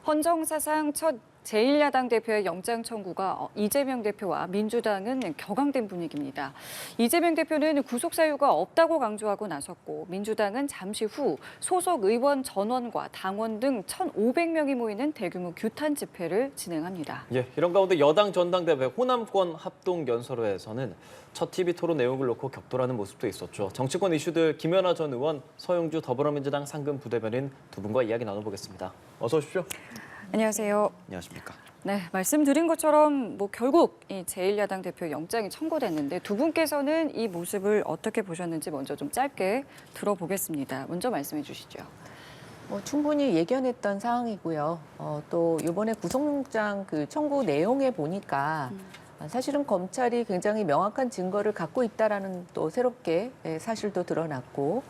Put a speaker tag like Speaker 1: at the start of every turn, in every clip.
Speaker 1: 헌정사상 첫 제1야당 대표의 영장 청구가 이재명 대표와 민주당은 격앙된 분위기입니다. 이재명 대표는 구속 사유가 없다고 강조하고 나섰고 민주당은 잠시 후 소속 의원 전원과 당원 등 1,500명이 모이는 대규모 규탄 집회를 진행합니다.
Speaker 2: 예, 이런 가운데 여당 전당대회 호남권 합동연설회에서는 첫 TV 토론 내용을 놓고 격돌하는 모습도 있었죠. 정치권 이슈들 김연아 전 의원, 서영주 더불어민주당 상근 부대변인 두 분과 이야기 나눠보겠습니다. 어서 오십시오.
Speaker 1: 안녕하세요.
Speaker 2: 안녕하십니까.
Speaker 1: 네, 말씀드린 것처럼 결국 이 제1야당 대표 영장이 청구됐는데 두 분께서는 이 모습을 어떻게 보셨는지 먼저 좀 짧게 들어보겠습니다. 먼저 말씀해 주시죠.
Speaker 3: 충분히 예견했던 사항이고요. 또 이번에 구속영장 청구 내용에 보니까 사실은 검찰이 굉장히 명확한 증거를 갖고 있다라는 또 새롭게 사실도 드러났고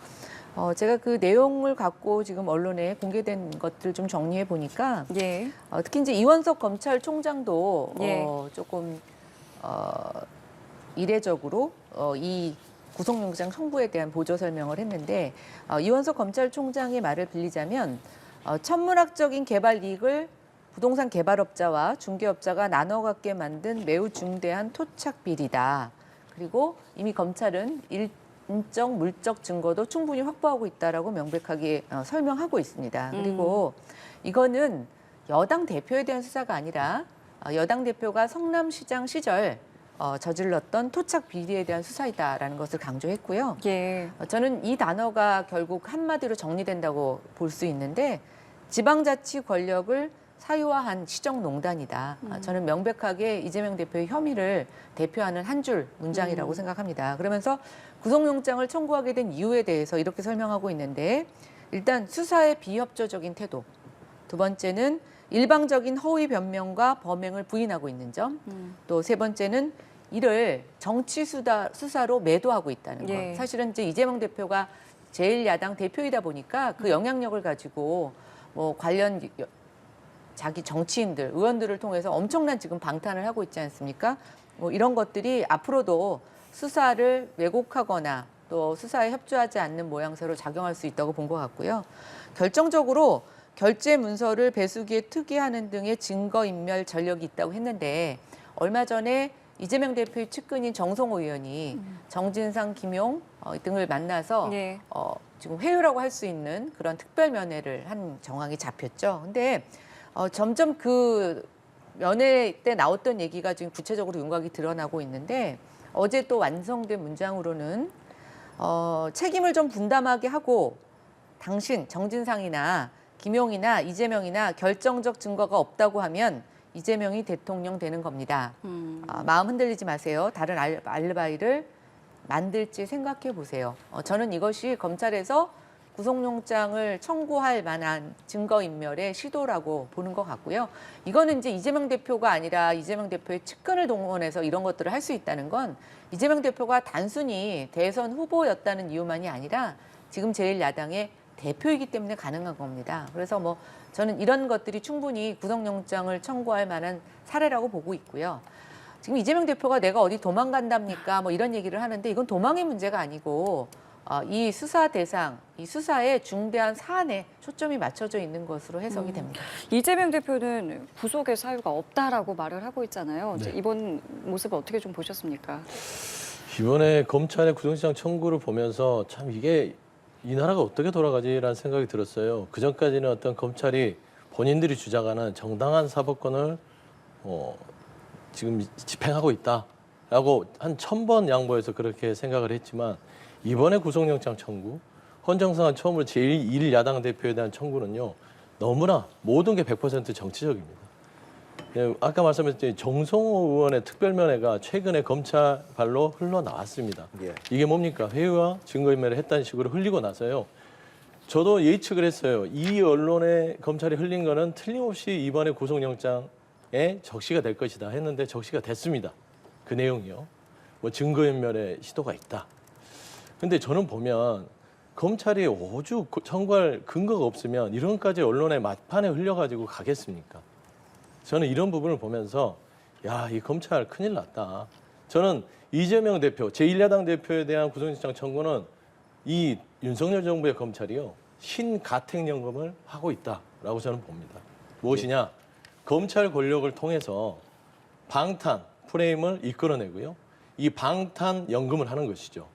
Speaker 3: 제가 그 내용을 갖고 지금 언론에 공개된 것들 좀 정리해 보니까
Speaker 1: 예.
Speaker 3: 특히 이제 이원석 검찰총장도
Speaker 1: 예.
Speaker 3: 조금 이례적으로 이 구속영장 청구에 대한 보조 설명을 했는데 이원석 검찰총장의 말을 빌리자면 천문학적인 개발 이익을 부동산 개발업자와 중개업자가 나눠 갖게 만든 매우 중대한 토착 비리다. 그리고 이미 검찰은 인적 물적 증거도 충분히 확보하고 있다라고 명백하게 설명하고 있습니다. 그리고 이거는 여당 대표에 대한 수사가 아니라 여당 대표가 성남시장 시절 저질렀던 토착 비리에 대한 수사이다라는 것을 강조했고요.
Speaker 1: 예.
Speaker 3: 저는 이 단어가 결국 한마디로 정리된다고 볼 수 있는데 지방자치 권력을 사유화한 시정농단이다. 저는 명백하게 이재명 대표의 혐의를 대표하는 한 줄 문장이라고 생각합니다. 그러면서 구속영장을 청구하게 된 이유에 대해서 이렇게 설명하고 있는데 일단 수사의 비협조적인 태도, 두 번째는 일방적인 허위 변명과 범행을 부인하고 있는 점, 또 세 번째는 이를 정치 수사로 매도하고 있다는 것.
Speaker 1: 예.
Speaker 3: 사실은 이제 이재명 대표가 제1야당 대표이다 보니까 그 영향력을 가지고 관련 자기 정치인들, 의원들을 통해서 엄청난 지금 방탄을 하고 있지 않습니까? 이런 것들이 앞으로도 수사를 왜곡하거나 또 수사에 협조하지 않는 모양새로 작용할 수 있다고 본 것 같고요. 결정적으로 결제 문서를 배수기에 투기하는 등의 증거인멸 전력이 있다고 했는데 얼마 전에 이재명 대표의 측근인 정성호 의원이 정진상, 김용 등을 만나서
Speaker 1: 예.
Speaker 3: 지금 회유라고 할 수 있는 그런 특별 면회를 한 정황이 잡혔죠. 근데 점점 그 면회 때 나왔던 얘기가 지금 구체적으로 윤곽이 드러나고 있는데 어제 또 완성된 문장으로는 책임을 좀 분담하게 하고 당신 정진상이나 김용이나 이재명이나 결정적 증거가 없다고 하면 이재명이 대통령 되는 겁니다. 마음 흔들리지 마세요. 다른 알바이를 만들지 생각해 보세요. 저는 이것이 검찰에서 구속영장을 청구할 만한 증거인멸의 시도라고 보는 것 같고요. 이거는 이제 이재명 대표가 아니라 이재명 대표의 측근을 동원해서 이런 것들을 할 수 있다는 건 이재명 대표가 단순히 대선 후보였다는 이유만이 아니라 지금 제1야당의 대표이기 때문에 가능한 겁니다. 그래서 저는 이런 것들이 충분히 구속영장을 청구할 만한 사례라고 보고 있고요. 지금 이재명 대표가 내가 어디 도망간답니까? 이런 얘기를 하는데 이건 도망의 문제가 아니고 이 수사 대상, 이 수사의 중대한 사안에 초점이 맞춰져 있는 것으로 해석이 됩니다.
Speaker 1: 이재명 대표는 구속의 사유가 없다라고 말을 하고 있잖아요.
Speaker 4: 네.
Speaker 1: 이번 모습을 어떻게 좀 보셨습니까?
Speaker 4: 이번에 검찰의 구속영장 청구를 보면서 참 이게 이 나라가 어떻게 돌아가지라는 생각이 들었어요. 그전까지는 어떤 검찰이 본인들이 주장하는 정당한 사법권을 지금 집행하고 있다라고 한 1000번 양보해서 그렇게 생각을 했지만 이번에 구속영장 청구, 헌정사상 처음으로 제1야당 대표에 대한 청구는요. 너무나 모든 게 100% 정치적입니다. 아까 말씀하셨듯이 정성호 의원의 특별면회가 최근에 검찰 발로 흘러나왔습니다.
Speaker 2: 예.
Speaker 4: 이게 뭡니까? 회유와 증거인멸을 했다는 식으로 흘리고 나서요. 저도 예측을 했어요. 이 언론에 검찰이 흘린 거는 틀림없이 이번에 구속영장에 적시가 될 것이다 했는데 적시가 됐습니다. 그 내용이요. 증거인멸의 시도가 있다. 근데 저는 보면 검찰이 오죽 청구할 근거가 없으면 이런까지 언론의 막판에 흘려가지고 가겠습니까? 저는 이런 부분을 보면서 야, 이 검찰 큰일 났다. 저는 이재명 대표, 제1야당 대표에 대한 구속영장 청구는 이 윤석열 정부의 검찰이요. 신가택연금을 하고 있다라고 저는 봅니다. 무엇이냐? 검찰 권력을 통해서 방탄 프레임을 이끌어내고요. 이 방탄 연금을 하는 것이죠.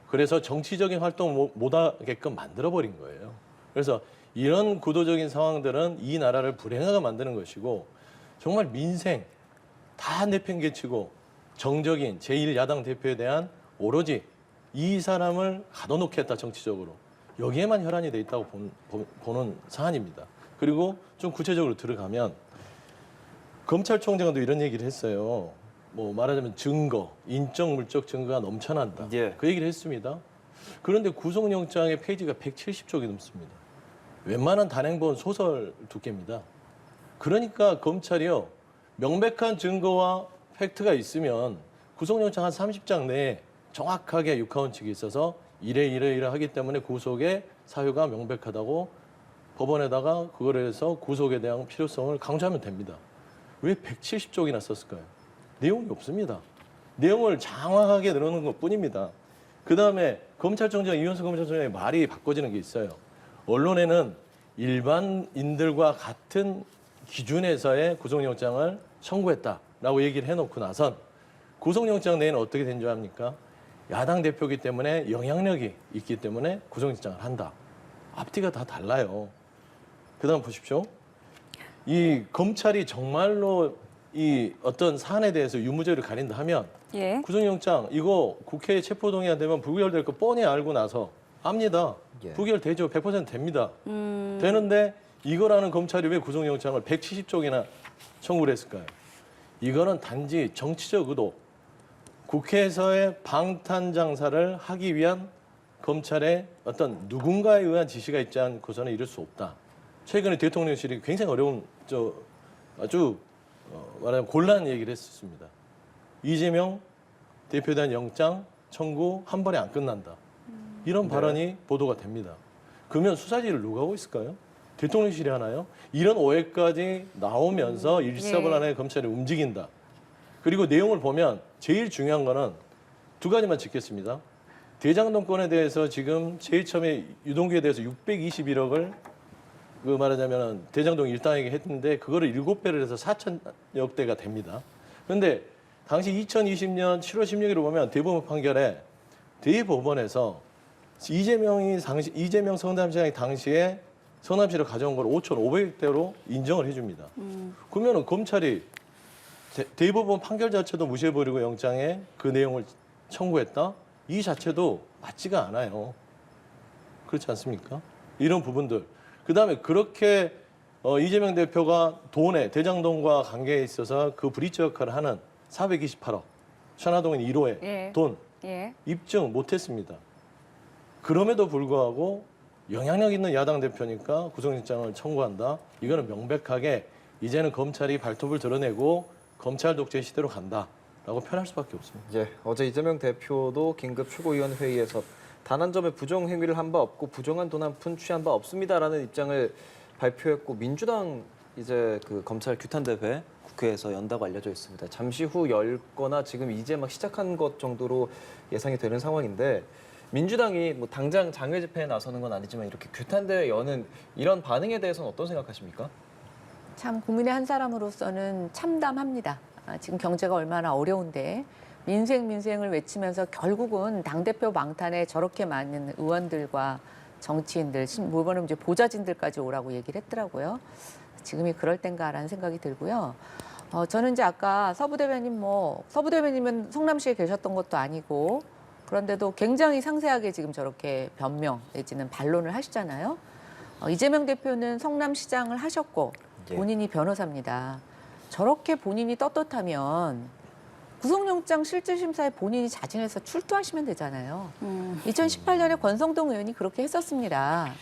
Speaker 4: 그래서 정치적인 활동 못하게끔 만들어버린 거예요. 그래서 이런 구도적인 상황들은 이 나라를 불행하게 만드는 것이고 정말 민생 다 내팽개치고 정적인 제1야당 대표에 대한 오로지 이 사람을 가둬놓겠다 정치적으로 여기에만 혈안이 돼 있다고 보는 사안입니다. 그리고 좀 구체적으로 들어가면 검찰총장도 이런 얘기를 했어요. 뭐 말하자면 증거, 인적 물적 증거가 넘쳐난다.
Speaker 2: 예.
Speaker 4: 그 얘기를 했습니다. 그런데 구속영장의 페이지가 170쪽이 넘습니다. 웬만한 단행본 소설 두께입니다. 그러니까 검찰이요. 명백한 증거와 팩트가 있으면 구속영장 한 30장 내에 정확하게 육하원칙이 있어서 이래 하기 때문에 구속의 사유가 명백하다고 법원에다가 그걸 해서 구속에 대한 필요성을 강조하면 됩니다. 왜 170쪽이나 썼을까요? 내용이 없습니다. 내용을 장황하게 늘어놓은 것뿐입니다. 그다음에 검찰총장 이현수 검찰총장의 말이 바꿔지는 게 있어요. 언론에는 일반인들과 같은 기준에서의 구속영장을 청구했다라고 얘기를 해놓고 나선 구속영장 내에는 어떻게 된 줄 압니까? 야당 대표이기 때문에 영향력이 있기 때문에 구속영장을 한다. 앞뒤가 다 달라요. 그다음 보십시오. 이 검찰이 정말로 이 어떤 사안에 대해서 유무죄를 가린다 하면
Speaker 1: 예.
Speaker 4: 구속영장 이거 국회에 체포동의안 되면 부결될 거 뻔히 알고 나서 압니다.
Speaker 2: 예.
Speaker 4: 부결되죠. 100% 됩니다. 되는데 이거라는 검찰이 왜 구속영장을 170쪽이나 청구를 했을까요? 이거는 단지 정치적 의도, 국회에서의 방탄 장사를 하기 위한 검찰의 어떤 누군가에 의한 지시가 있지 않고서는 이룰 수 없다. 최근에 대통령실이 굉장히 어려운 아주 말하자면 곤란한 얘기를 했었습니다. 이재명 대표에 대한 영장 청구 한 번에 안 끝난다. 이런 발언이 보도가 됩니다. 그러면 수사지를 누가 하고 있을까요? 대통령실이 하나요? 이런 오해까지 나오면서 일사불란하게 검찰이 움직인다. 그리고 내용을 보면 제일 중요한 거는 두 가지만 짚겠습니다. 대장동권에 대해서 지금 제일 처음에 유동규에 대해서 621억을 그 말하자면 대장동 일당에게 했는데 그거를 7배를 해서 4천여 대가 됩니다. 그런데 당시 2020년 7월 16일을 보면 대법원 판결에 대법원에서 이재명 성남시장이 당시에 성남시로 가져온 걸 5,500대로 인정을 해줍니다. 그러면 검찰이 대법원 판결 자체도 무시해버리고 영장에 그 내용을 청구했다? 이 자체도 맞지가 않아요. 그렇지 않습니까? 이런 부분들. 그다음에 그렇게 이재명 대표가 돈에 대장동과 관계에 있어서 그 브릿지 역할을 하는 428억 천화동인 1호의
Speaker 1: 예.
Speaker 4: 돈
Speaker 1: 예.
Speaker 4: 입증 못했습니다. 그럼에도 불구하고 영향력 있는 야당 대표니까 구속영장을 청구한다. 이거는 명백하게 이제는 검찰이 발톱을 드러내고 검찰 독재 시대로 간다라고 표현할 수밖에 없습니다.
Speaker 2: 예, 어제 이재명 대표도 긴급 최고위원 회의에서 단 한 점의 부정 행위를 한 바 없고 부정한 돈 한 푼 취한 바 없습니다라는 입장을 발표했고 민주당 이제 그 검찰 규탄 대회 국회에서 연다고 알려져 있습니다. 잠시 후 열거나 지금 이제 막 시작한 것 정도로 예상이 되는 상황인데 민주당이 뭐 당장 장외 집회에 나서는 건 아니지만 이렇게 규탄 대회 여는 이런 반응에 대해서는 어떤 생각하십니까?
Speaker 3: 참 국민의 한 사람으로서는 참담합니다. 지금 경제가 얼마나 어려운데 민생을 외치면서 결국은 당대표 방탄에 저렇게 많은 의원들과 정치인들, 물건은 이제 보좌진들까지 오라고 얘기를 했더라고요. 지금이 그럴 땐가라는 생각이 들고요. 저는 이제 아까 서부 대변인은 성남시에 계셨던 것도 아니고 그런데도 굉장히 상세하게 지금 저렇게 변명 내지는 반론을 하시잖아요. 이재명 대표는 성남시장을 하셨고 본인이 변호사입니다. 저렇게 본인이 떳떳하면 구속영장 실질심사에 본인이 자진해서 출두하시면 되잖아요. 2018년에 권성동 의원이 그렇게 했었습니다.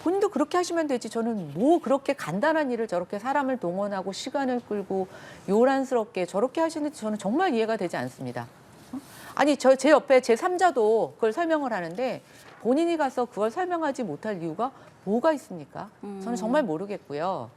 Speaker 3: 본인도 그렇게 하시면 되지. 저는 뭐 그렇게 간단한 일을 저렇게 사람을 동원하고 시간을 끌고 요란스럽게 저렇게 하시는지 저는 정말 이해가 되지 않습니다. 아니 제 옆에 제3자도 그걸 설명을 하는데 본인이 가서 그걸 설명하지 못할 이유가 뭐가 있습니까? 저는 정말 모르겠고요.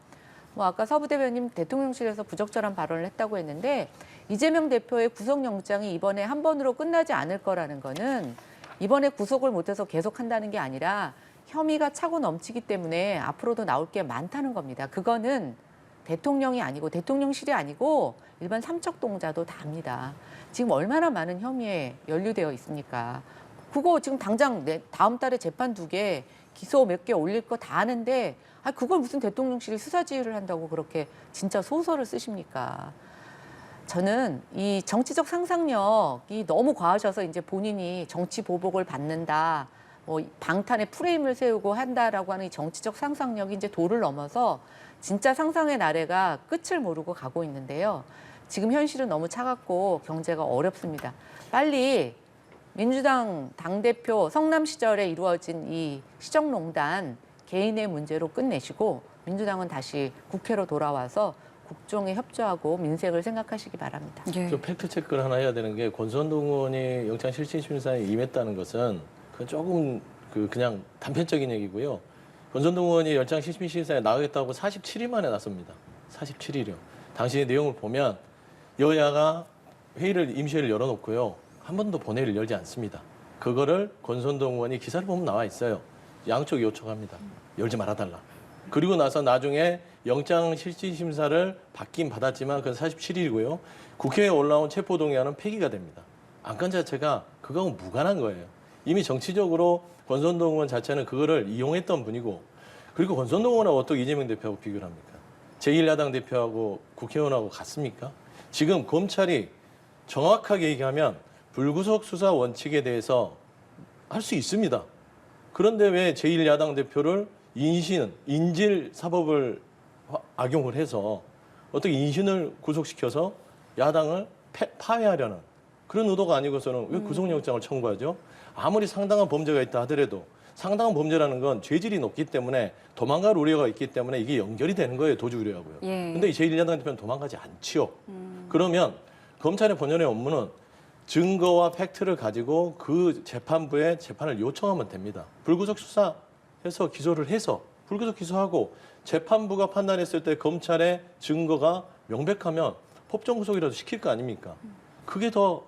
Speaker 3: 뭐 아까 서부 대변인 대통령실에서 부적절한 발언을 했다고 했는데 이재명 대표의 구속영장이 이번에 한 번으로 끝나지 않을 거라는 거는 이번에 구속을 못해서 계속한다는 게 아니라 혐의가 차고 넘치기 때문에 앞으로도 나올 게 많다는 겁니다. 그거는 대통령이 아니고 대통령실이 아니고 일반 삼척동자도 다 압니다. 지금 얼마나 많은 혐의에 연루되어 있습니까? 그거 지금 당장 다음 달에 재판 2개, 기소 몇 개 올릴 거 다 아는데 그걸 무슨 대통령실이 수사지휘를 한다고 그렇게 진짜 소설을 쓰십니까? 저는 이 정치적 상상력이 너무 과하셔서 이제 본인이 정치 보복을 받는다, 뭐 방탄의 프레임을 세우고 한다라고 하는 이 정치적 상상력이 이제 도를 넘어서 진짜 상상의 나래가 끝을 모르고 가고 있는데요. 지금 현실은 너무 차갑고 경제가 어렵습니다. 빨리 민주당 당대표 성남 시절에 이루어진 이 시정농단 개인의 문제로 끝내시고 민주당은 다시 국회로 돌아와서 국정에 협조하고 민생을 생각하시기 바랍니다.
Speaker 1: 예.
Speaker 4: 좀 팩트 체크를 하나 해야 되는 게 권선동 의원이 영장실질심사에 임했다는 것은 그건 조금 그냥 단편적인 얘기고요. 권선동 의원이 영장실질심사에 나가겠다고 47일 만에 나섭니다. 47일이요. 당시의 내용을 보면 여야가 임시회를 열어놓고요. 한 번도 본회의를 열지 않습니다. 그거를 권선동 의원이 기사를 보면 나와 있어요. 양쪽이 요청합니다. 열지 말아달라. 그리고 나서 나중에 영장실질심사를 받긴 받았지만 그건 47일이고요. 국회에 올라온 체포동의안은 폐기가 됩니다. 안건 자체가 그거하고 무관한 거예요. 이미 정치적으로 권선동 의원 자체는 그거를 이용했던 분이고, 그리고 권선동 의원하고 어떻게 이재명 대표하고 비교를 합니까? 제1야당 대표하고 국회의원하고 같습니까? 지금 검찰이 정확하게 얘기하면 불구속 수사 원칙에 대해서 할 수 있습니다. 그런데 왜 제1야당 대표를 인질 사법을 악용을 해서 어떻게 인신을 구속시켜서 야당을 파회하려는 그런 의도가 아니고서는 왜 구속영장을 청구하죠? 아무리 상당한 범죄가 있다 하더라도 상당한 범죄라는 건 죄질이 높기 때문에 도망갈 우려가 있기 때문에 이게 연결이 되는 거예요, 도주 우려하고요.
Speaker 1: 예.
Speaker 4: 근데 제1야당 대표는 도망가지 않지요. 그러면 검찰의 본연의 업무는 증거와 팩트를 가지고 그 재판부에 재판을 요청하면 됩니다. 불구속 수사해서 기소를 해서 불구속 기소하고 재판부가 판단했을 때 검찰의 증거가 명백하면 법정 구속이라도 시킬 거 아닙니까? 그게 더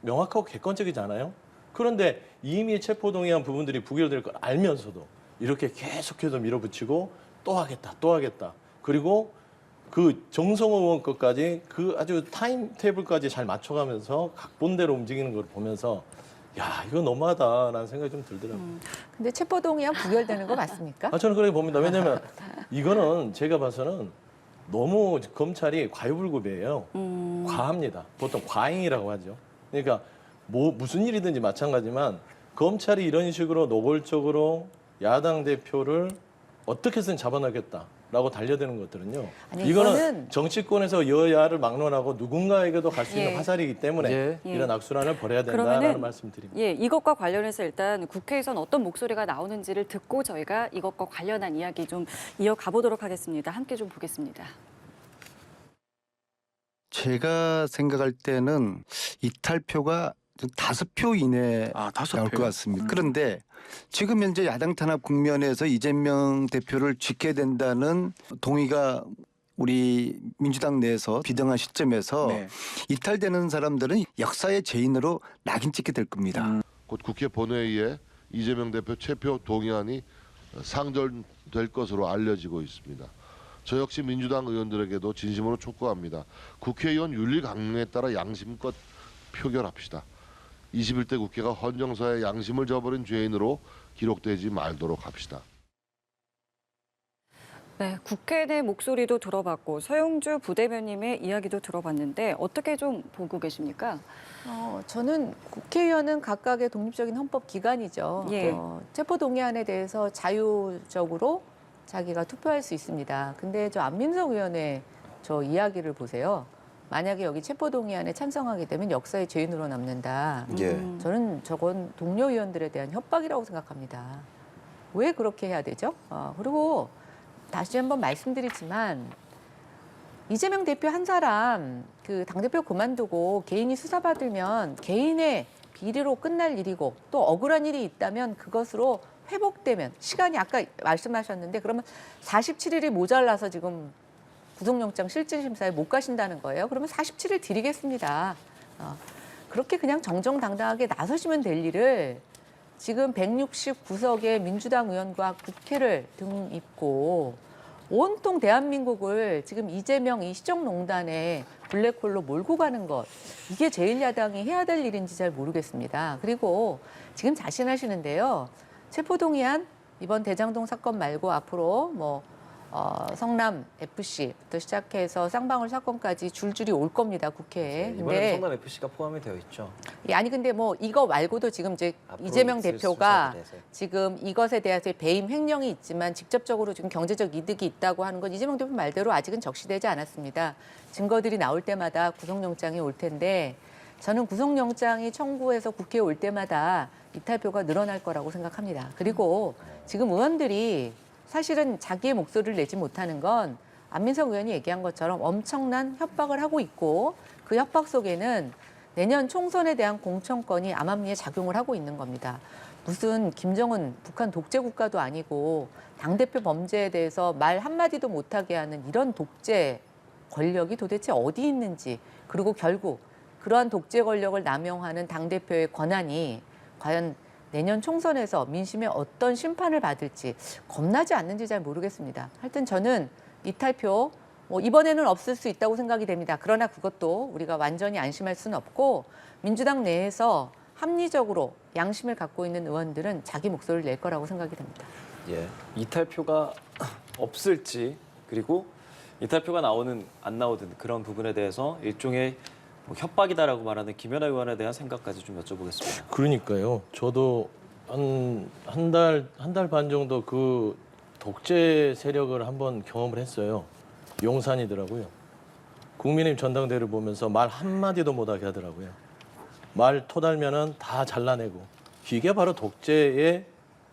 Speaker 4: 명확하고 객관적이잖아요. 그런데 이미 체포동의안 부분들이 부결될 걸 알면서도 이렇게 계속해서 밀어붙이고 또 하겠다. 그리고 그 정성호 의원 것까지 그 아주 타임테이블까지 잘 맞춰가면서 각본대로 움직이는 걸 보면서 야, 이거 너무하다라는 생각이 좀 들더라고요.
Speaker 3: 근데 체포동의안 부결되는 거 맞습니까?
Speaker 4: 저는 그렇게 봅니다. 왜냐하면 이거는 제가 봐서는 너무 검찰이 과유불급이에요. 과합니다. 보통 과잉이라고 하죠. 그러니까 무슨 일이든지 마찬가지만 검찰이 이런 식으로 노골적으로 야당 대표를 어떻게 해서든 잡아넣겠다라고 달려드는 것들은요.
Speaker 3: 아니,
Speaker 4: 이거는 정치권에서 여야를 막론하고 누군가에게도 갈 수 있는
Speaker 1: 예.
Speaker 4: 화살이기 때문에
Speaker 2: 예.
Speaker 4: 이런 악순환을 벌여야 된다라는
Speaker 1: 그러면은
Speaker 4: 말씀드립니다.
Speaker 1: 예, 이것과 관련해서 일단 국회에선 어떤 목소리가 나오는지를 듣고 저희가 이것과 관련한 이야기 좀 이어가 보도록 하겠습니다. 함께 좀 보겠습니다.
Speaker 5: 제가 생각할 때는 이탈표가 5표 이내 나올 것 같습니다. 그런데 지금 현재 야당 탄압 국면에서 이재명 대표를 지켜야 된다는 동의가 우리 민주당 내에서 비등한 시점에서 이탈되는 사람들은 역사의 죄인으로 낙인 찍게 될 겁니다.
Speaker 6: 곧 국회 본회의에 이재명 대표 체포 동의안이 상정될 것으로 알려지고 있습니다. 저 역시 민주당 의원들에게도 진심으로 촉구합니다. 국회의원 윤리 강령에 따라 양심껏 표결합시다. 21대 국회가 헌정사의 양심을 저버린 죄인으로 기록되지 말도록 합시다.
Speaker 1: 네, 국회 내 목소리도 들어봤고 서영주 부대변님의 이야기도 들어봤는데 어떻게 좀 보고 계십니까?
Speaker 3: 저는 국회의원은 각각의 독립적인 헌법 기관이죠.
Speaker 1: 예.
Speaker 3: 체포동의안에 대해서 자유적으로 자기가 투표할 수 있습니다. 근데 저 안민석 의원의 저 이야기를 보세요. 만약에 여기 체포동의안에 찬성하게 되면 역사의 죄인으로 남는다. 저는 저건 동료 의원들에 대한 협박이라고 생각합니다. 왜 그렇게 해야 되죠? 그리고 다시 한번 말씀드리지만 이재명 대표 한 사람 그 당대표 그만두고 개인이 수사받으면 개인의 비리로 끝날 일이고 또 억울한 일이 있다면 그것으로 회복되면 시간이 아까 말씀하셨는데 그러면 47일이 모자라서 지금 구속영장 실질심사에 못 가신다는 거예요. 그러면 47일 드리겠습니다. 그렇게 그냥 정정당당하게 나서시면 될 일을 지금 169석의 민주당 의원과 국회를 등입고 온통 대한민국을 지금 이재명 이 시정농단의 블랙홀로 몰고 가는 것, 이게 제1야당이 해야 될 일인지 잘 모르겠습니다. 그리고 지금 자신하시는데요. 체포동의안 이번 대장동 사건 말고 앞으로 성남 FC부터 시작해서 쌍방울 사건까지 줄줄이 올 겁니다, 국회에.
Speaker 2: 이번에 성남 FC가 포함이 되어 있죠.
Speaker 3: 아니 근데 이거 말고도 지금 이제
Speaker 2: 앞으로
Speaker 3: 이재명
Speaker 2: 있을
Speaker 3: 대표가
Speaker 2: 수사들에서.
Speaker 3: 지금 이것에 대해서 배임 횡령이 있지만 직접적으로 지금 경제적 이득이 있다고 하는 건 이재명 대표 말대로 아직은 적시되지 않았습니다. 증거들이 나올 때마다 구속영장이 올 텐데 저는 구속영장이 청구해서 국회에 올 때마다 이탈표가 늘어날 거라고 생각합니다. 그리고 지금 의원들이 사실은 자기의 목소리를 내지 못하는 건 안민석 의원이 얘기한 것처럼 엄청난 협박을 하고 있고 그 협박 속에는 내년 총선에 대한 공천권이 암암리에 작용을 하고 있는 겁니다. 무슨 김정은 북한 독재 국가도 아니고 당대표 범죄에 대해서 말 한마디도 못하게 하는 이런 독재 권력이 도대체 어디 있는지, 그리고 결국 그러한 독재 권력을 남용하는 당대표의 권한이 과연 내년 총선에서 민심의 어떤 심판을 받을지 겁나지 않는지 잘 모르겠습니다. 하여튼 저는 이탈표 이번에는 없을 수 있다고 생각이 됩니다. 그러나 그것도 우리가 완전히 안심할 수는 없고 민주당 내에서 합리적으로 양심을 갖고 있는 의원들은 자기 목소리를 낼 거라고 생각이 됩니다.
Speaker 2: 예, 이탈표가 없을지 그리고 이탈표가 나오든 안 나오든 그런 부분에 대해서 일종의 협박이다라고 말하는 김연아 의원에 대한 생각까지 좀 여쭤보겠습니다.
Speaker 4: 그러니까요. 저도 한 달 반 정도 그 독재 세력을 한번 경험을 했어요. 용산이더라고요. 국민의힘 전당대회를 보면서 말 한마디도 못하게 하더라고요. 말 토달면은 다 잘라내고. 이게 바로 독재의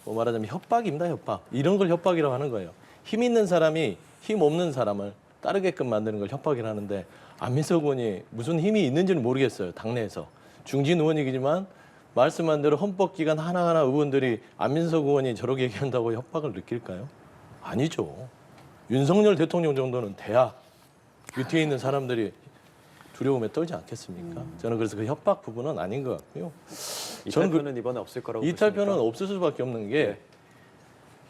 Speaker 4: 말하자면 협박입니다, 협박. 이런 걸 협박이라고 하는 거예요. 힘 있는 사람이 힘 없는 사람을 따르게끔 만드는 걸 협박이라 하는데 안민석 의원이 무슨 힘이 있는지는 모르겠어요. 당내에서. 중진 의원이지만 말씀한 대로 헌법기관 하나하나 의원들이 안민석 의원이 저렇게 얘기한다고 협박을 느낄까요? 아니죠. 윤석열 대통령 정도는 돼야 밑에 있는 사람들이 두려움에 떨지 않겠습니까? 저는 그래서 그 협박 부분은 아닌 것 같고요.
Speaker 2: 이탈표는 이번에 없을 거라고
Speaker 4: 이탈표는
Speaker 2: 보십니까?
Speaker 4: 없을 수밖에 없는 게
Speaker 2: 네.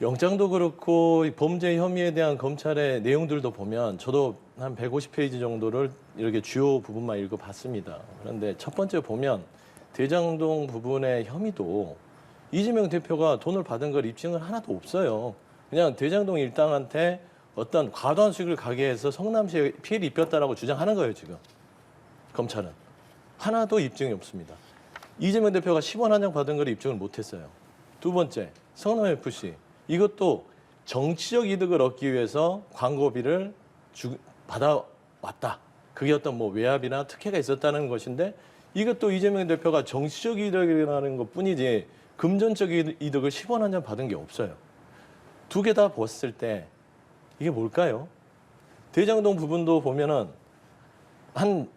Speaker 4: 영장도 그렇고 이 범죄 혐의에 대한 검찰의 내용들도 보면 저도 한 150페이지 정도를 이렇게 주요 부분만 읽어봤습니다. 그런데 첫 번째 보면 대장동 부분의 혐의도 이재명 대표가 돈을 받은 걸 입증은 하나도 없어요. 그냥 대장동 일당한테 어떤 과도한 수익을 가게 해서 성남시에 피해를 입혔다라고 주장하는 거예요, 지금. 검찰은. 하나도 입증이 없습니다. 이재명 대표가 10원 한 장 받은 걸 입증을 못했어요. 두 번째, 성남FC. 이것도 정치적 이득을 얻기 위해서 광고비를 받아왔다. 그게 어떤 외압이나 특혜가 있었다는 것인데 이것도 이재명 대표가 정치적 이득이라는 것뿐이지 금전적 이득을 10원 한 장 받은 게 없어요. 두 개 다 봤을 때 이게 뭘까요? 대장동 부분도 보면은 한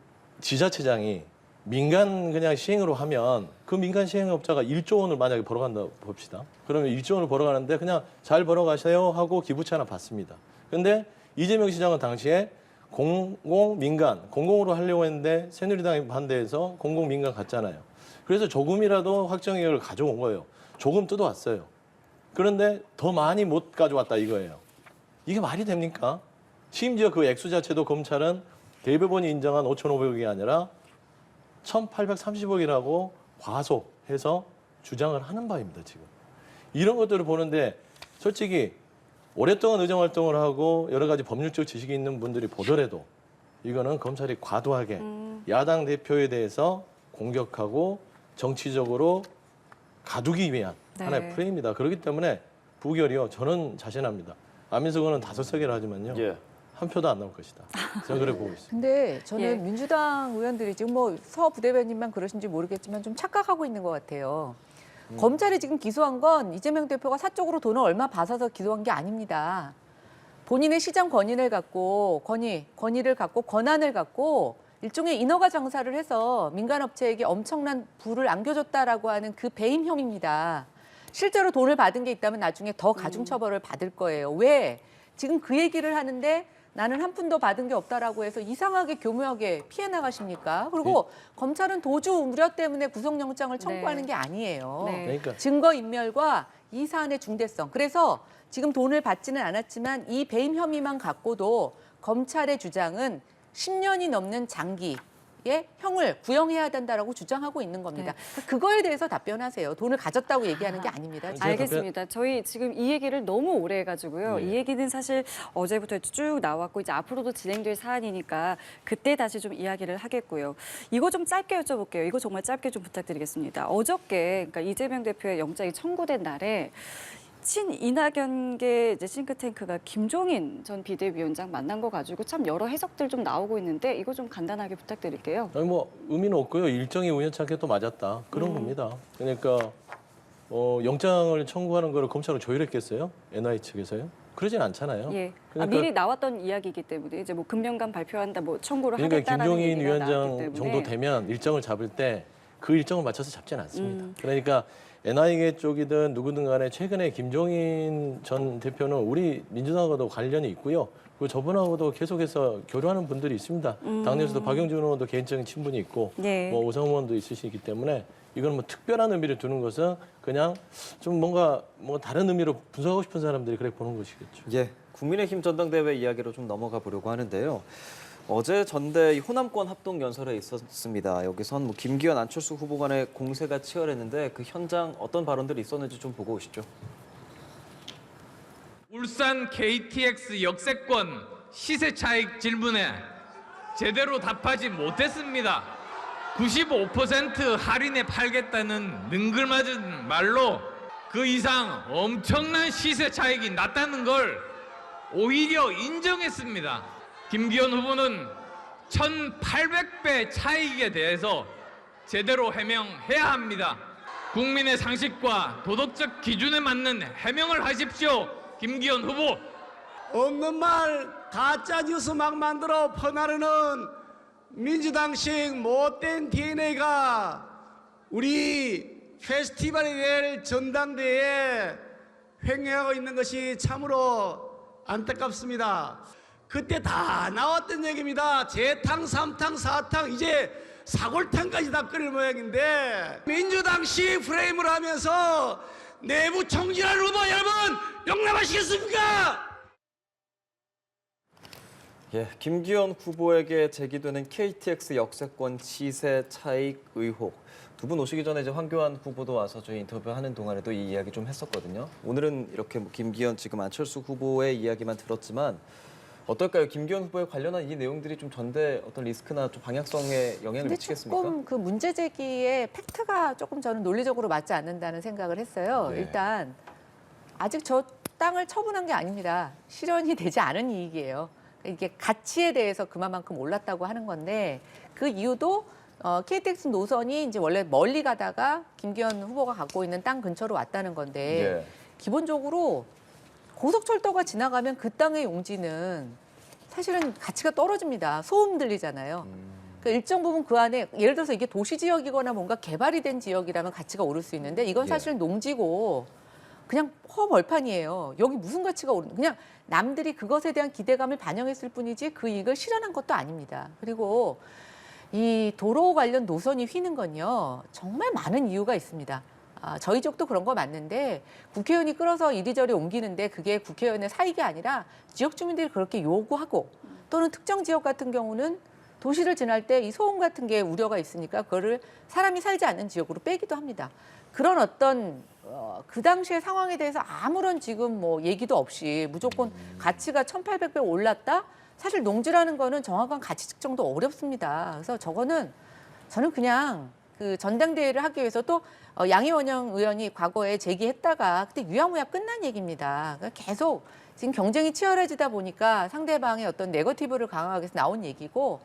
Speaker 4: 지자체장이 민간 그냥 시행으로 하면 그 민간 시행업자가 1조 원을 만약에 벌어간다 봅시다. 그러면 1조 원을 벌어가는데 그냥 잘 벌어가세요 하고 기부채 하나 받습니다. 근데 이재명 시장은 당시에 공공으로 하려고 했는데 새누리당이 반대해서 공공민간 갔잖아요. 그래서 조금이라도 확정이익을 가져온 거예요. 조금 뜯어왔어요. 그런데 더 많이 못 가져왔다 이거예요. 이게 말이 됩니까? 심지어 그 액수 자체도 검찰은 대법원이 인정한 5,500억이 아니라 1,830억이라고 과소해서 주장을 하는 바입니다, 지금. 이런 것들을 보는데 솔직히 오랫동안 의정활동을 하고 여러 가지 법률적 지식이 있는 분들이 보더라도 이거는 검찰이 과도하게 야당 대표에 대해서 공격하고 정치적으로 가두기 위한
Speaker 1: 네.
Speaker 4: 하나의 프레임이다. 그렇기 때문에 부결이요. 저는 자신합니다. 안민석 의원은 5석이라 하지만요.
Speaker 2: 예.
Speaker 4: 한 표도 안 나올 것이다. 저는 그래 보고 있습니다.
Speaker 3: 근데 저는
Speaker 1: 예.
Speaker 3: 민주당 의원들이 지금 서 부대변인만 그러신지 모르겠지만 좀 착각하고 있는 것 같아요. 검찰이 지금 기소한 건 이재명 대표가 사적으로 돈을 얼마 받아서 기소한 게 아닙니다. 본인의 시장 권위를 갖고 권한을 갖고 일종의 인허가 장사를 해서 민간업체에게 엄청난 부를 안겨줬다라고 하는 그 배임 혐의입니다. 실제로 돈을 받은 게 있다면 나중에 더 가중처벌을 받을 거예요. 왜? 지금 그 얘기를 하는데 나는 한 푼도 받은 게 없다라고 해서 이상하게 교묘하게 피해 나가십니까? 그리고 검찰은 도주 우려 때문에 구속영장을 청구하는
Speaker 1: 네.
Speaker 3: 게 아니에요.
Speaker 1: 네.
Speaker 4: 그러니까
Speaker 3: 증거인멸과 이 사안의 중대성. 그래서 지금 돈을 받지는 않았지만 이 배임 혐의만 갖고도 검찰의 주장은 10년이 넘는 장기의 형을 구형해야 된다라고 주장하고 있는 겁니다. 그거에 대해서 답변하세요. 돈을 가졌다고 얘기하는 게 아닙니다.
Speaker 4: 제가
Speaker 1: 알겠습니다. 저희 지금 이 얘기를 너무 오래 해가지고요.
Speaker 4: 네.
Speaker 1: 이 얘기는 사실 어제부터 쭉 나왔고 이제 앞으로도 진행될 사안이니까 그때 다시 좀 이야기를 하겠고요. 이거 좀 짧게 여쭤볼게요. 이거 정말 짧게 좀 부탁드리겠습니다. 어저께 그러니까 이재명 대표의 영장이 청구된 날에 친이낙연계 이제 싱크탱크가 김종인 전 비대위원장 만난 거 가지고 참 여러 해석들 좀 나오고 있는데 이거 좀 간단하게 부탁드릴게요.
Speaker 4: 아니 뭐 의미는 없고요. 일정이 우연찮게 또 맞았다. 그런 겁니다. 그러니까 영장을 청구하는 거를 검찰은 조율했겠어요? NI 측에서요? 그러진 않잖아요.
Speaker 1: 예.
Speaker 4: 그러니까,
Speaker 1: 미리 나왔던 이야기이기 때문에 이제 뭐 금년간 발표한다, 뭐 청구를
Speaker 4: 그러니까
Speaker 1: 하겠다라는
Speaker 4: 김종인
Speaker 1: 얘기가 나왔기
Speaker 4: 위원장
Speaker 1: 때문에.
Speaker 4: 정도 되면 일정을 잡을 때 그 일정을 맞춰서 잡지는 않습니다. 그러니까 NI계 쪽이든 누구든 간에 최근에 김종인 전 대표는 우리 민주당과도 관련이 있고요. 그리고 저분하고도 계속해서 교류하는 분들이 있습니다. 당내에서도 박영준 의원도 개인적인 친분이 있고
Speaker 1: 예.
Speaker 4: 뭐 오상훈 의원도 있으시기 때문에 이건 뭐 특별한 의미를 두는 것은 그냥 좀 뭔가 뭐 다른 의미로 분석하고 싶은 사람들이 그래 보는 것이겠죠.
Speaker 2: 예, 국민의힘 전당대회 이야기로 좀 넘어가 보려고 하는데요. 어제 전대 호남권 합동 연설회 있었습니다. 여기선 뭐 김기현, 안철수 후보 간의 공세가 치열했는데 그 현장 어떤 발언들이 있었는지 좀 보고 오시죠.
Speaker 7: 울산 KTX 역세권 시세 차익 질문에 제대로 답하지 못했습니다. 95% 할인에 팔겠다는 능글맞은 말로 그 이상 엄청난 시세 차익이 났다는 걸 오히려 인정했습니다. 김기현 후보는 1,800배 차익에 대해서 제대로 해명해야 합니다. 국민의 상식과 도덕적 기준에 맞는 해명을 하십시오. 김기현 후보.
Speaker 8: 없는 말 가짜 뉴스 막 만들어 퍼나르는 민주당식 못된 DNA가 우리 페스티벌이 될 전당대회에 횡행하고 있는 것이 참으로 안타깝습니다. 그때 다 나왔던 얘기입니다. 재탕, 삼탕, 사탕, 이제 사골탕까지 다 끓일 모양인데 민주당식 프레임을 하면서 내부 총질할 후보 여러분 용납하시겠습니까?
Speaker 2: 예, 김기현 후보에게 제기되는 KTX 역세권 시세 차익 의혹. 두 분 오시기 전에 이제 황교안 후보도 와서 저희 인터뷰하는 동안에도 이 이야기 좀 했었거든요. 오늘은 이렇게 뭐 김기현, 지금 안철수 후보의 이야기만 들었지만 어떨까요? 김기현 후보에 관련한 이 내용들이 좀 전대 어떤 리스크나 좀 방향성에 영향을
Speaker 3: 근데
Speaker 2: 미치겠습니까?
Speaker 3: 조금 그 문제 제기의 팩트가 조금 저는 논리적으로 맞지 않는다는 생각을 했어요.
Speaker 2: 네.
Speaker 3: 일단 아직 저 땅을 처분한 게 아닙니다. 실현이 되지 않은 이익이에요. 이게 가치에 대해서 그만큼 올랐다고 하는 건데 그 이유도 KTX 노선이 이제 원래 멀리 가다가 김기현 후보가 갖고 있는 땅 근처로 왔다는 건데
Speaker 2: 예.
Speaker 3: 기본적으로 고속철도가 지나가면 그 땅의 용지는 사실은 가치가 떨어집니다. 소음 들리잖아요. 그러니까 일정 부분 그 안에 예를 들어서 이게 도시 지역이거나 뭔가 개발이 된 지역이라면 가치가 오를 수 있는데 이건 사실 농지고 그냥 허벌판이에요. 여기 무슨 가치가 오르는 그냥 남들이 그것에 대한 기대감을 반영했을 뿐이지 그 이익을 실현한 것도 아닙니다. 그리고 이 도로 관련 노선이 휘는 건요. 정말 많은 이유가 있습니다. 저희 쪽도 그런 거 맞는데 국회의원이 끌어서 이리저리 옮기는데 그게 국회의원의 사익이 아니라 지역 주민들이 그렇게 요구하고 또는 특정 지역 같은 경우는 도시를 지날 때 이 소음 같은 게 우려가 있으니까 그거를 사람이 살지 않는 지역으로 빼기도 합니다. 그런 어떤 그 당시의 상황에 대해서 아무런 지금 뭐 얘기도 없이 무조건 가치가 1,800배 올랐다? 사실 농지라는 거는 정확한 가치 측정도 어렵습니다. 그래서 저거는 저는 그냥 그 전당대회를 하기 위해서 또 양희원영 의원이 과거에 제기했다가 그때 유야무야 끝난 얘기입니다. 그러니까 계속 지금 경쟁이 치열해지다 보니까 상대방의 어떤 네거티브를 강화하기 위해서 나온 얘기고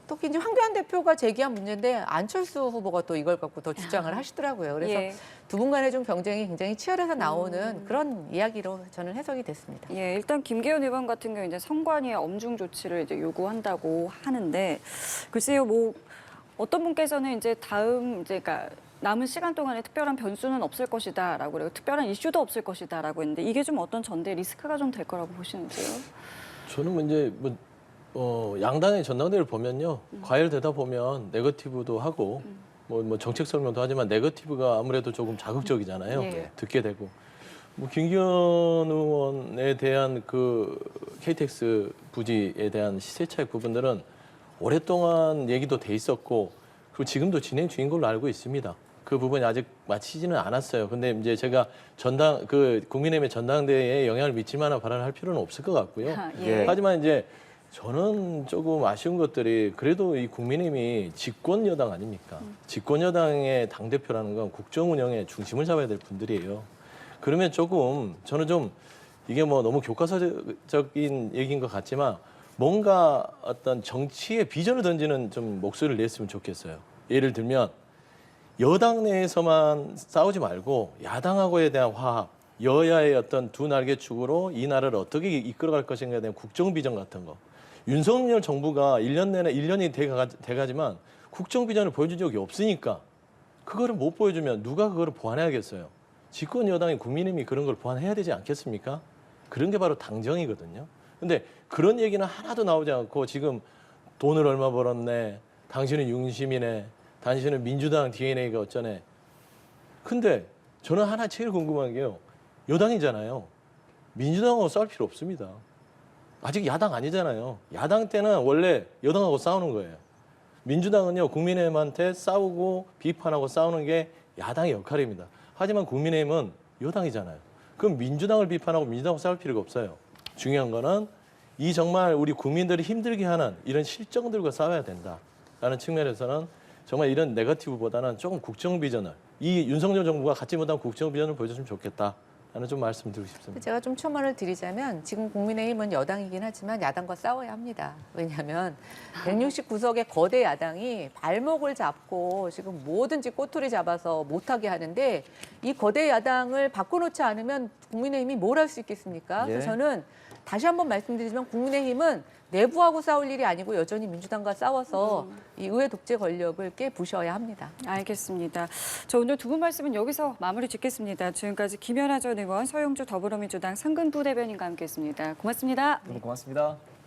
Speaker 3: 또 이제 황교안 대표가 제기한 문제인데 안철수 후보가 또 이걸 갖고 더 주장을 하시더라고요. 그래서
Speaker 1: 예.
Speaker 3: 두 분 간의 좀 경쟁이 굉장히 치열해서 나오는 그런 이야기로 저는 해석이 됐습니다.
Speaker 1: 예, 일단 김기현 의원 같은 경우 이제 선관위의 엄중 조치를 이제 요구한다고 하는데 글쎄요, 뭐 어떤 분께서는 이제 다음 이제 그러니까 남은 시간 동안에 특별한 변수는 없을 것이다라고 그래요. 특별한 이슈도 없을 것이다라고 했는데 이게 좀 어떤 전대 리스크가 좀 될 거라고 보시는지요?
Speaker 4: 저는 이제 양당의 전당대회를 보면요, 과열되다 보면 네거티브도 하고 뭐 정책 설명도 하지만 네거티브가 아무래도 조금 자극적이잖아요.
Speaker 1: 네.
Speaker 4: 듣게 되고. 뭐 김기현 의원에 대한 그 KTX 부지에 대한 시세 차익 부분들은 오랫동안 얘기도 돼 있었고 그리고 지금도 진행 중인 걸로 알고 있습니다. 그 부분이 아직 마치지는 않았어요. 근데 이제 제가 국민의힘의 전당대회에 영향을 미칠 만한 발언을 할 필요는 없을 것 같고요.
Speaker 1: 예.
Speaker 4: 하지만 이제 저는 조금 아쉬운 것들이 그래도 이 국민의힘이 집권 여당 아닙니까? 집권 여당의 당 대표라는 건 국정 운영의 중심을 잡아야 될 분들이에요. 그러면 조금 저는 좀 이게 뭐 너무 교과서적인 얘기인 것 같지만 뭔가 어떤 정치의 비전을 던지는 좀 목소리를 냈으면 좋겠어요. 예를 들면 여당 내에서만 싸우지 말고 야당하고에 대한 화합, 여야의 어떤 두 날개축으로 이 나라를 어떻게 이끌어갈 것인가에 대한 국정 비전 같은 거. 윤석열 정부가 1년 내내 1년이 돼가지만 국정 비전을 보여준 적이 없으니까 그거를 못 보여주면 누가 그거를 보완해야겠어요. 집권 여당이 국민의힘이 그런 걸 보완해야 되지 않겠습니까? 그런 게 바로 당정이거든요. 근데 그런 얘기는 하나도 나오지 않고 지금 돈을 얼마 벌었네, 당신은 윤심이네, 당신은 민주당 DNA가 어쩌네. 근데 저는 하나 제일 궁금한 게요. 여당이잖아요. 민주당하고 싸울 필요 없습니다. 아직 야당 아니잖아요. 야당 때는 원래 여당하고 싸우는 거예요. 민주당은요, 국민의힘한테 싸우고 비판하고 싸우는 게 야당의 역할입니다. 하지만 국민의힘은 여당이잖아요. 그럼 민주당을 비판하고 민주당하고 싸울 필요가 없어요. 중요한 거는 이 정말 우리 국민들이 힘들게 하는 이런 실정들과 싸워야 된다라는 측면에서는 정말 이런 네거티브보다는 조금 국정 비전을, 이 윤석열 정부가 갖지 못한 국정 비전을 보여줬으면 좋겠다. 라는 좀 말씀드리고 싶습니다.
Speaker 3: 제가 좀 첨언을 드리자면 지금 국민의힘은 여당이긴 하지만 야당과 싸워야 합니다. 왜냐하면 169석의 거대 야당이 발목을 잡고 지금 뭐든지 꼬투리 잡아서 못하게 하는데 이 거대 야당을 바꿔놓지 않으면 국민의힘이 뭘 할 수 있겠습니까?
Speaker 2: 예.
Speaker 3: 그래서 저는 다시 한번 말씀드리지만 국민의힘은 내부하고 싸울 일이 아니고 여전히 민주당과 싸워서 이 의회 독재 권력을 깨부셔야 합니다.
Speaker 1: 알겠습니다. 저 오늘 두 분 말씀은 여기서 마무리 짓겠습니다. 지금까지 김연아 전 의원, 서영주 더불어민주당 상근부대변인과 함께했습니다. 고맙습니다.
Speaker 2: 고맙습니다.